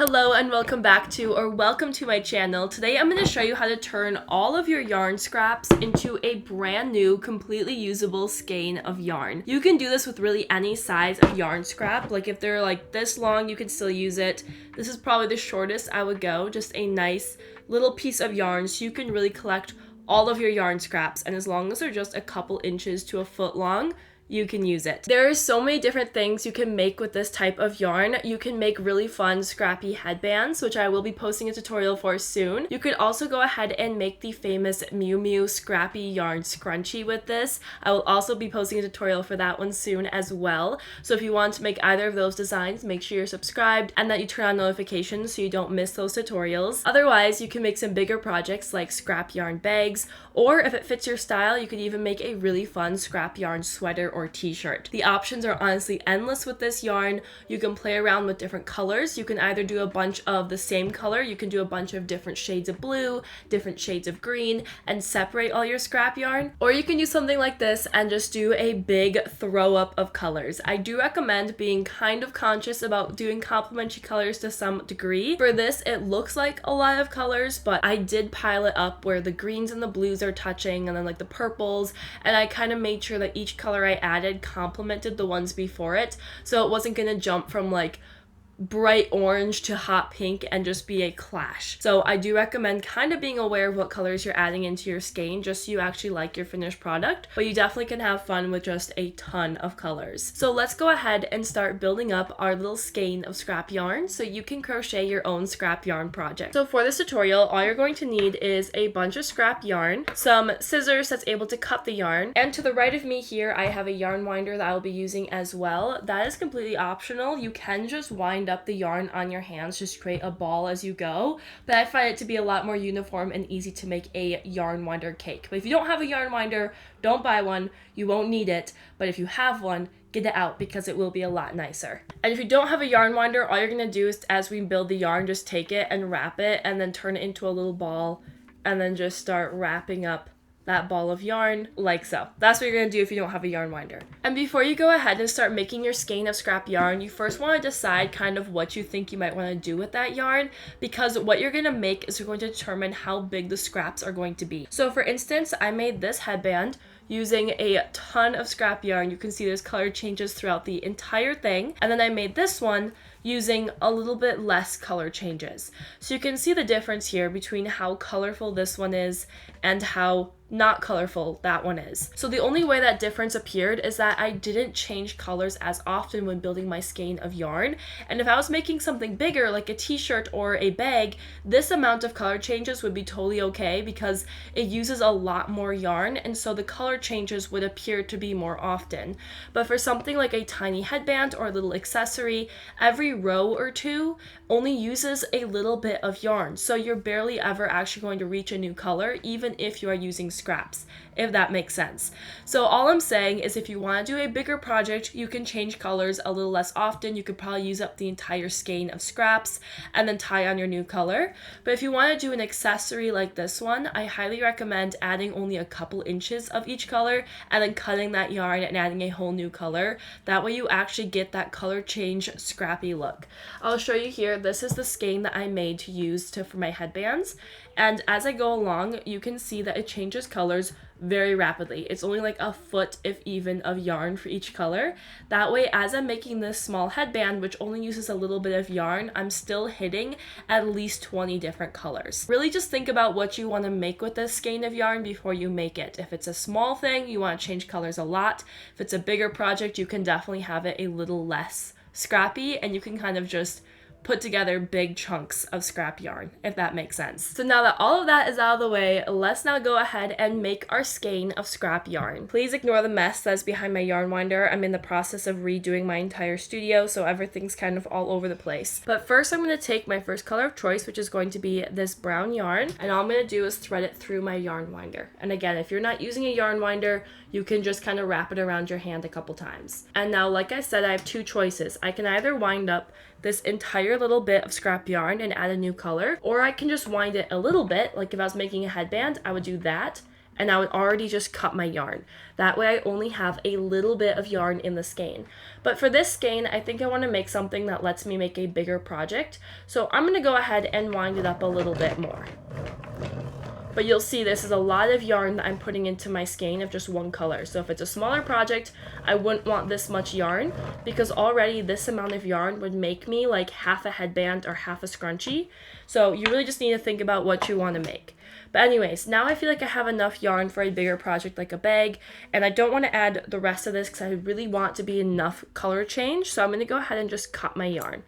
Hello and welcome to my channel. Today I'm going to show you how to turn all of your yarn scraps into a brand new, completely usable skein of yarn. You can do this with really any size of yarn scrap. Like if they're like this long, you can still use it. This is probably the shortest I would go, just a nice little piece of yarn so you can really collect all of your yarn scraps, and as long as they're just a couple inches to a foot long, you can use it. There are so many different things you can make with this type of yarn. You can make really fun scrappy headbands, which I will be posting a tutorial for soon. You could also go ahead and make the famous Mew Mew scrappy yarn scrunchie with this. I will also be posting a tutorial for that one soon as well. So if you want to make either of those designs, make sure you're subscribed and that you turn on notifications so you don't miss those tutorials. Otherwise, you can make some bigger projects like scrap yarn bags, or if it fits your style, you could even make a really fun scrap yarn sweater or t-shirt. The options are honestly endless with this yarn. You can play around with different colors. You can either do a bunch of the same color, you can do a bunch of different shades of blue, different shades of green, and separate all your scrap yarn. Or you can use something like this and just do a big throw up of colors. I do recommend being kind of conscious about doing complementary colors to some degree. For this, it looks like a lot of colors, but I did pile it up where the greens and the blues are touching, and then like the purples, and I kind of made sure that each color I added complemented the ones before it, so it wasn't gonna jump from like bright orange to hot pink and just be a clash. So I do recommend kind of being aware of what colors you're adding into your skein just so you actually like your finished product, but you definitely can have fun with just a ton of colors. So let's go ahead and start building up our little skein of scrap yarn so you can crochet your own scrap yarn project. So for this tutorial, all you're going to need is a bunch of scrap yarn, some scissors that's able to cut the yarn, and to the right of me here I have a yarn winder that I'll be using as well. That is completely optional. You can just wind up the yarn on your hands, just create a ball as you go, but I find it to be a lot more uniform and easy to make a yarn winder cake. But if you don't have a yarn winder, don't buy one. You won't need it, but if you have one, get it out because it will be a lot nicer. And if you don't have a yarn winder, all you're gonna do is, as we build the yarn, just take it and wrap it and then turn it into a little ball and then just start wrapping up that ball of yarn like so. That's what you're gonna do if you don't have a yarn winder. And before you go ahead and start making your skein of scrap yarn, you first want to decide kind of what you think you might want to do with that yarn, because what you're gonna make is going to determine how big the scraps are going to be. So for instance, I made this headband using a ton of scrap yarn. You can see there's color changes throughout the entire thing. And then I made this one using a little bit less color changes. So you can see the difference here between how colorful this one is and how not colorful that one is. So the only way that difference appeared is that I didn't change colors as often when building my skein of yarn. And if I was making something bigger like a t-shirt or a bag, this amount of color changes would be totally okay because it uses a lot more yarn, and so the color changes would appear to be more often. But for something like a tiny headband or a little accessory, every row or two only uses a little bit of yarn, so you're barely ever actually going to reach a new color even if you are using scraps, if that makes sense. So all I'm saying is if you want to do a bigger project, you can change colors a little less often. You could probably use up the entire skein of scraps and then tie on your new color. But if you want to do an accessory like this one, I highly recommend adding only a couple inches of each color and then cutting that yarn and adding a whole new color. That way you actually get that color change scrappy look. I'll show you here. This is the skein that I made to use for my headbands. And as I go along, you can see that it changes colors very rapidly. It's only like a foot, if even, of yarn for each color. That way, as I'm making this small headband, which only uses a little bit of yarn, I'm still hitting at least 20 different colors. Really just think about what you want to make with this skein of yarn before you make it. If it's a small thing, you want to change colors a lot. If it's a bigger project, you can definitely have it a little less scrappy, and you can kind of just put together big chunks of scrap yarn, if that makes sense. So now that all of that is out of the way, let's now go ahead and make our skein of scrap yarn. Please ignore the mess that's behind my yarn winder. I'm in the process of redoing my entire studio, so everything's kind of all over the place. But first I'm going to take my first color of choice, which is going to be this brown yarn, and all I'm going to do is thread it through my yarn winder. And again, if you're not using a yarn winder, you can just kind of wrap it around your hand a couple times. And now, like I said, I have two choices. I can either wind up this entire little bit of scrap yarn and add a new color, or I can just wind it a little bit. Like if I was making a headband, I would do that and I would already just cut my yarn. That way I only have a little bit of yarn in the skein. But for this skein, I think I want to make something that lets me make a bigger project. So I'm going to go ahead and wind it up a little bit more. But you'll see this is a lot of yarn that I'm putting into my skein of just one color. So if it's a smaller project, I wouldn't want this much yarn, because already this amount of yarn would make me like half a headband or half a scrunchie. So you really just need to think about what you want to make. But anyways, now I feel like I have enough yarn for a bigger project like a bag, and I don't want to add the rest of this because I really want to be enough color change. So I'm going to go ahead and just cut my yarn.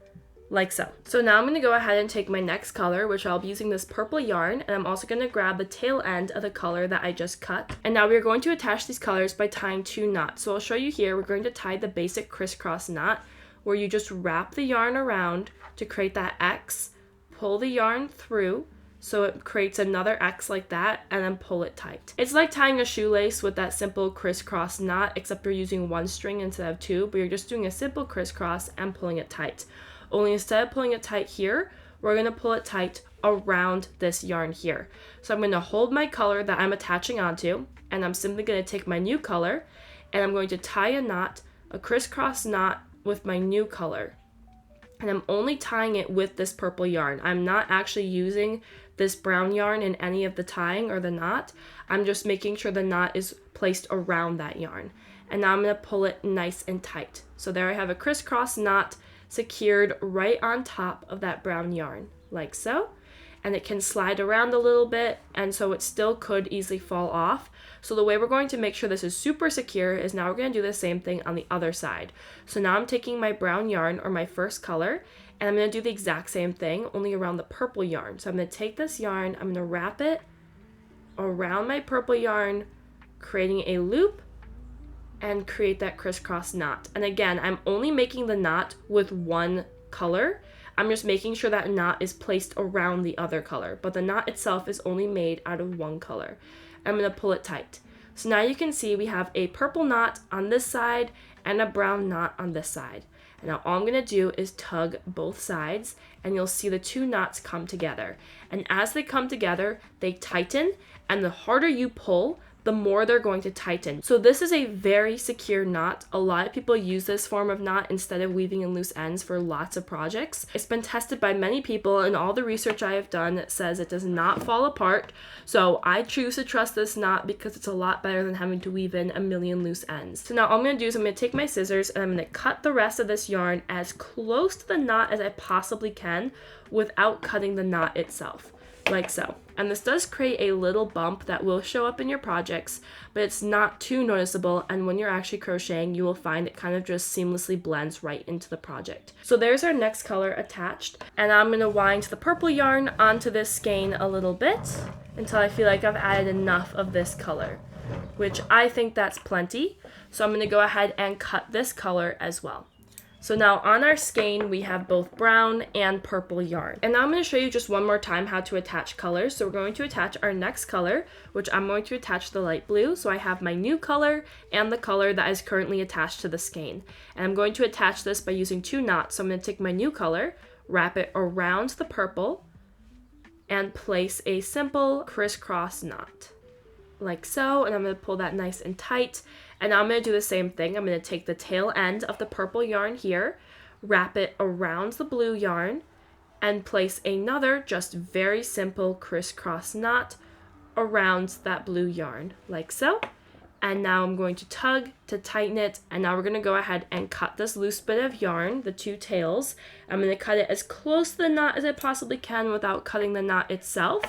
Like so. So now I'm going to go ahead and take my next color, which I'll be using this purple yarn, and I'm also going to grab the tail end of the color that I just cut. And now we're going to attach these colors by tying 2 knots. So I'll show you here, we're going to tie the basic crisscross knot, where you just wrap the yarn around to create that X, pull the yarn through, so it creates another X like that, and then pull it tight. It's like tying a shoelace with that simple crisscross knot, except you're using 1 string instead of 2, but you're just doing a simple crisscross and pulling it tight. Only instead of pulling it tight here, we're going to pull it tight around this yarn here. So I'm going to hold my color that I'm attaching onto, and I'm simply going to take my new color, and I'm going to tie a knot, a crisscross knot with my new color. And I'm only tying it with this purple yarn. I'm not actually using this brown yarn in any of the tying or the knot. I'm just making sure the knot is placed around that yarn. And now I'm going to pull it nice and tight. So there I have a crisscross knot secured right on top of that brown yarn, like so. And it can slide around a little bit, and so it still could easily fall off. So the way we're going to make sure this is super secure is now we're going to do the same thing on the other side. So now I'm taking my brown yarn, or my first color, and I'm going to do the exact same thing, only around the purple yarn. So I'm going to take this yarn, I'm going to wrap it around my purple yarn, creating a loop, and create that crisscross knot. And again, I'm only making the knot with 1 color. I'm just making sure that knot is placed around the other color, but the knot itself is only made out of 1 color. I'm going to pull it tight. So now you can see we have a purple knot on this side and a brown knot on this side. And now all I'm going to do is tug both sides, and you'll see the 2 knots come together. And as they come together, they tighten, and the harder you pull, the more they're going to tighten. So this is a very secure knot. A lot of people use this form of knot instead of weaving in loose ends for lots of projects. It's been tested by many people, and all the research I have done says it does not fall apart. So I choose to trust this knot because it's a lot better than having to weave in a million loose ends. So now all I'm going to do is I'm going to take my scissors, and I'm going to cut the rest of this yarn as close to the knot as I possibly can without cutting the knot itself. Like so. And this does create a little bump that will show up in your projects, but it's not too noticeable, and when you're actually crocheting, you will find it kind of just seamlessly blends right into the project. So there's our next color attached, and I'm going to wind the purple yarn onto this skein a little bit until I feel like I've added enough of this color, which I think that's plenty. So I'm going to go ahead and cut this color as well. So now on our skein, we have both brown and purple yarn. And now I'm going to show you just one more time how to attach colors. So we're going to attach our next color, which I'm going to attach the light blue. So I have my new color and the color that is currently attached to the skein. And I'm going to attach this by using 2 knots. So I'm going to take my new color, wrap it around the purple, and place a simple crisscross knot. Like so, and I'm going to pull that nice and tight. And now I'm going to do the same thing. I'm going to take the tail end of the purple yarn here, wrap it around the blue yarn, and place another just very simple crisscross knot around that blue yarn, like so. And now I'm going to tug to tighten it, and now we're going to go ahead and cut this loose bit of yarn, the 2 tails. I'm going to cut it as close to the knot as I possibly can without cutting the knot itself.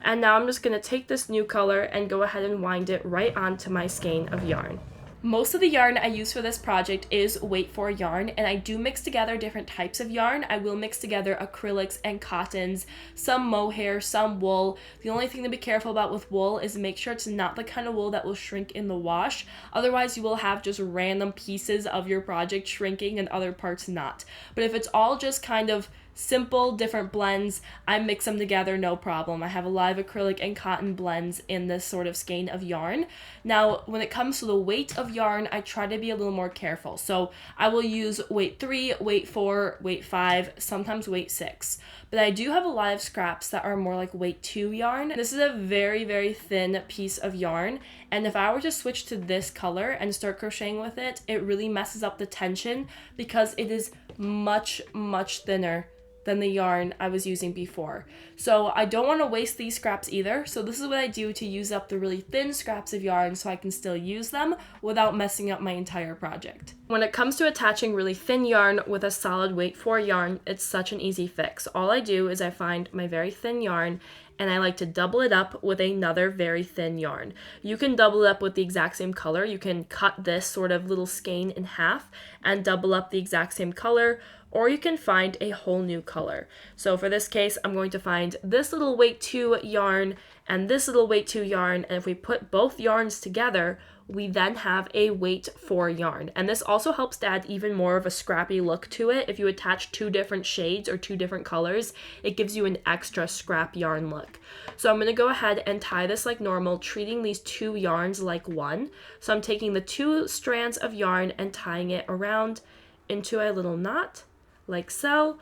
And now I'm just going to take this new color and go ahead and wind it right onto my skein of yarn. Most of the yarn I use for this project is weight for yarn, and I do mix together different types of yarn. I will mix together acrylics and cottons, some mohair, some wool. The only thing to be careful about with wool is make sure it's not the kind of wool that will shrink in the wash. Otherwise, you will have just random pieces of your project shrinking and other parts not. But if it's all just kind of simple, different blends. I mix them together, no problem. I have a lot of acrylic and cotton blends in this sort of skein of yarn. Now, when it comes to the weight of yarn, I try to be a little more careful. So I will use weight 3, weight 4, weight 5, sometimes weight 6. But I do have a lot of scraps that are more like weight 2 yarn. This is a very, very thin piece of yarn. And if I were to switch to this color and start crocheting with it, it really messes up the tension because it is much, much thinner than the yarn I was using before. So I don't want to waste these scraps either. So this is what I do to use up the really thin scraps of yarn so I can still use them without messing up my entire project. When it comes to attaching really thin yarn with a solid weight 4 yarn, it's such an easy fix. All I do is I find my very thin yarn and I like to double it up with another very thin yarn. You can double it up with the exact same color. You can cut this sort of little skein in half and double up the exact same color, or you can find a whole new color. So for this case, I'm going to find this little weight 2 yarn and this little weight 2 yarn, and if we put both yarns together, we then have a weight 4 yarn. And this also helps to add even more of a scrappy look to it. If you attach 2 different shades or 2 different colors, it gives you an extra scrap yarn look. So I'm going to go ahead and tie this like normal, treating these 2 yarns like one. So I'm taking the 2 strands of yarn and tying it around into a little knot, like so.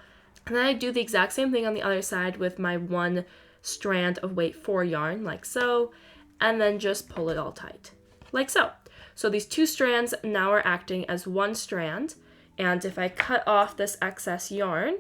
And then I do the exact same thing on the other side with my 1 strand of weight 4 yarn, like so, and then just pull it all tight, like so. So these 2 strands now are acting as 1 strand, and if I cut off this excess yarn,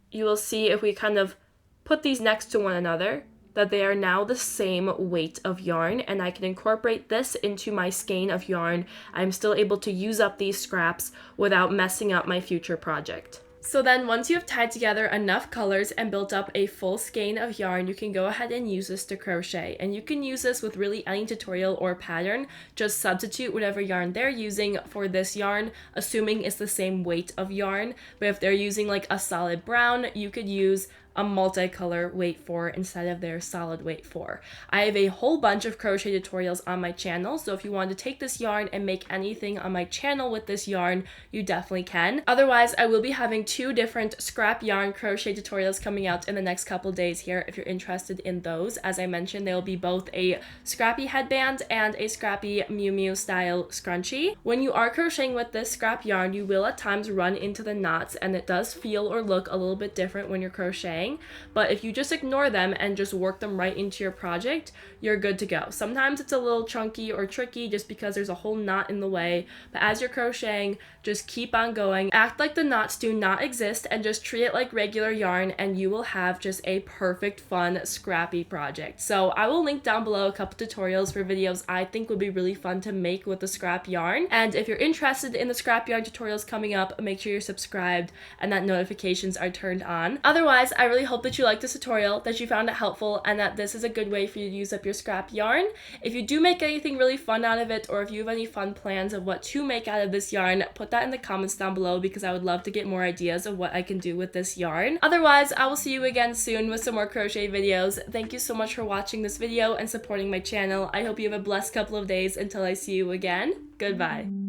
you will see if we kind of put these next to one another, that they are now the same weight of yarn, and I can incorporate this into my skein of yarn. I'm still able to use up these scraps without messing up my future project. So then once you have tied together enough colors and built up a full skein of yarn, you can go ahead and use this to crochet. And you can use this with really any tutorial or pattern. Just substitute whatever yarn they're using for this yarn, assuming it's the same weight of yarn. But if they're using like a solid brown, you could use a multicolor weight 4 instead of their solid weight 4. I have a whole bunch of crochet tutorials on my channel, so if you want to take this yarn and make anything on my channel with this yarn, you definitely can. Otherwise, I will be having 2 different scrap yarn crochet tutorials coming out in the next couple days here if you're interested in those. As I mentioned, they will be both a scrappy headband and a scrappy Miu Miu style scrunchie. When you are crocheting with this scrap yarn, you will at times run into the knots, and it does feel or look a little bit different when you're crocheting. But if you just ignore them and just work them right into your project, you're good to go. Sometimes it's a little chunky or tricky just because there's a whole knot in the way, but as you're crocheting, just keep on going. Act like the knots do not exist and just treat it like regular yarn, and you will have just a perfect, fun, scrappy project. So I will link down below a couple tutorials for videos I think would be really fun to make with the scrap yarn. And if you're interested in the scrap yarn tutorials coming up, make sure you're subscribed and that notifications are turned on. Otherwise, I really hope that you liked this tutorial, that you found it helpful, and that this is a good way for you to use up your scrap yarn. If you do make anything really fun out of it, or if you have any fun plans of what to make out of this yarn, put that in the comments down below because I would love to get more ideas of what I can do with this yarn. Otherwise, I will see you again soon with some more crochet videos. Thank you so much for watching this video and supporting my channel. I hope you have a blessed couple of days until I see you again. Goodbye.